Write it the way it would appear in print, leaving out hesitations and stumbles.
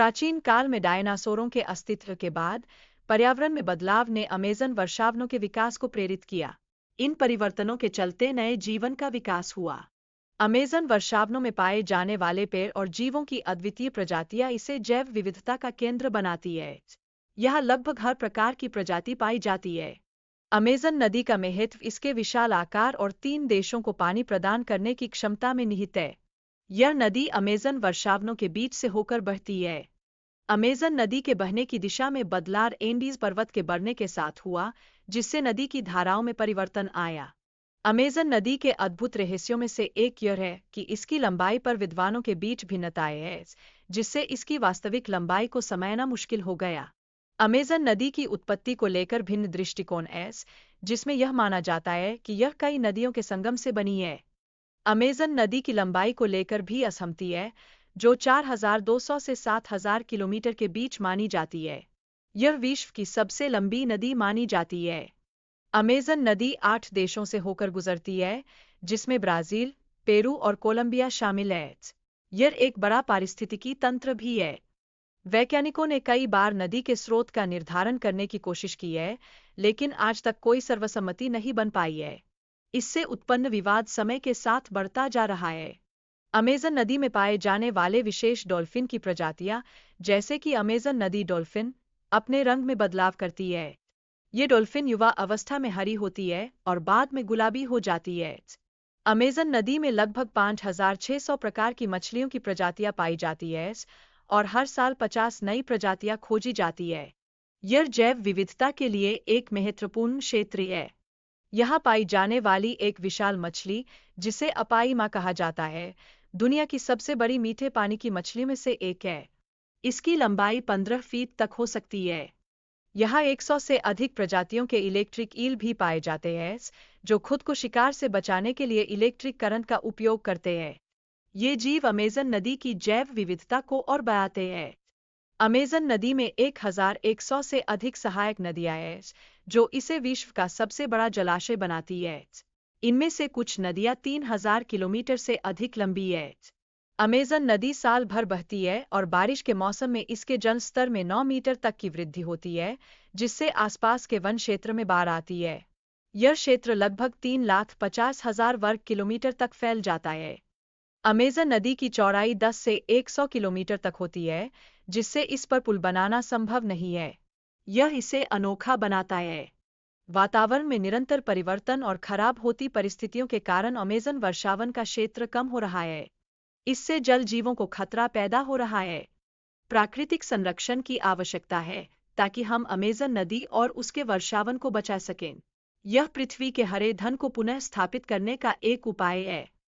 प्राचीन काल में डायनासोरों के अस्तित्व के बाद पर्यावरण में बदलाव ने अमेज़न वर्षावनों के विकास को प्रेरित किया। इन परिवर्तनों के चलते नए जीवन का विकास हुआ। अमेज़न वर्षावनों में पाए जाने वाले पेड़ और जीवों की अद्वितीय प्रजातियां इसे जैव विविधता का केंद्र बनाती है। यहाँ लगभग हर प्रकार की प्रजाति पाई जाती है। अमेज़न नदी का महत्व इसके विशाल आकार और 3 देशों को पानी प्रदान करने की क्षमता में निहित है। यह नदी अमेज़न वर्षावनों के बीच से होकर बहती है। अमेज़न नदी के बहने की दिशा में बदलाव एंडीज पर्वत के बढ़ने के साथ हुआ, जिससे नदी की धाराओं में परिवर्तन आया। अमेज़न नदी के अद्भुत रहस्यों में से एक यह है कि इसकी लंबाई पर विद्वानों के बीच भिन्नताएं हैं, जिससे इसकी वास्तविक लंबाई को समझना मुश्किल हो गया। अमेज़न नदी की उत्पत्ति को लेकर भिन्न दृष्टिकोण है, जिसमें यह माना जाता है कि यह कई नदियों के संगम से बनी है। अमेज़न नदी की लंबाई को लेकर भी असहमति है, जो 4200 से 7000 किलोमीटर के बीच मानी जाती है। यह विश्व की सबसे लंबी नदी मानी जाती है। अमेज़न नदी 8 देशों से होकर गुजरती है, जिसमें ब्राज़ील, पेरू और कोलंबिया शामिल है। यह एक बड़ा पारिस्थितिकी तंत्र भी है। वैज्ञानिकों ने कई बार नदी के स्रोत का निर्धारण करने की कोशिश की है, लेकिन आज तक कोई सर्वसम्मति नहीं बन पाई है। इससे उत्पन्न विवाद समय के साथ बढ़ता जा रहा है। अमेज़न नदी में पाए जाने वाले विशेष डॉल्फिन की प्रजातियां, जैसे कि अमेज़न नदी डॉल्फिन, अपने रंग में बदलाव करती है। ये डॉल्फिन युवा अवस्था में हरी होती है और बाद में गुलाबी हो जाती है। अमेज़न नदी में लगभग 5600 प्रकार की मछलियों की प्रजातियां पाई जाती है और हर साल 50 नई प्रजातियां खोजी जाती है। यह जैव विविधता के लिए एक महत्वपूर्ण क्षेत्र है। यहाँ पाई जाने वाली एक विशाल मछली, जिसे अपाई कहा जाता है, दुनिया की सबसे बड़ी मीठे पानी की मछली में से एक है। इसकी लंबाई 15 फीट तक हो सकती है। यहाँ 100 से अधिक प्रजातियों के इलेक्ट्रिक ईल भी पाए जाते हैं, जो खुद को शिकार से बचाने के लिए इलेक्ट्रिक करंट का उपयोग करते हैं। ये जीव अमेज़न नदी की जैव विविधता को और बढ़ाते हैं। अमेज़न नदी में 1100 से अधिक सहायक नदियां हैं, जो इसे विश्व का सबसे बड़ा जलाशय बनाती है। इनमें से कुछ नदियां 3000 किलोमीटर से अधिक लंबी है। अमेज़न नदी साल भर बहती है और बारिश के मौसम में इसके जल स्तर में 9 मीटर तक की वृद्धि होती है, जिससे आसपास के वन क्षेत्र में बाढ़ आती है। यह क्षेत्र लगभग 3,50,000 वर्ग किलोमीटर तक फैल जाता है। अमेज़न नदी की चौड़ाई 10 से 100 किलोमीटर तक होती है, जिससे इस पर पुल बनाना संभव नहीं है। यह इसे अनोखा बनाता है। वातावरण में निरंतर परिवर्तन और खराब होती परिस्थितियों के कारण अमेज़न वर्षावन का क्षेत्र कम हो रहा है। इससे जल जीवों को खतरा पैदा हो रहा है। प्राकृतिक संरक्षण की आवश्यकता है, ताकि हम अमेज़न नदी और उसके वर्षावन को बचा सकें। यह पृथ्वी के हरे धन को पुनः स्थापित करने का एक उपाय है।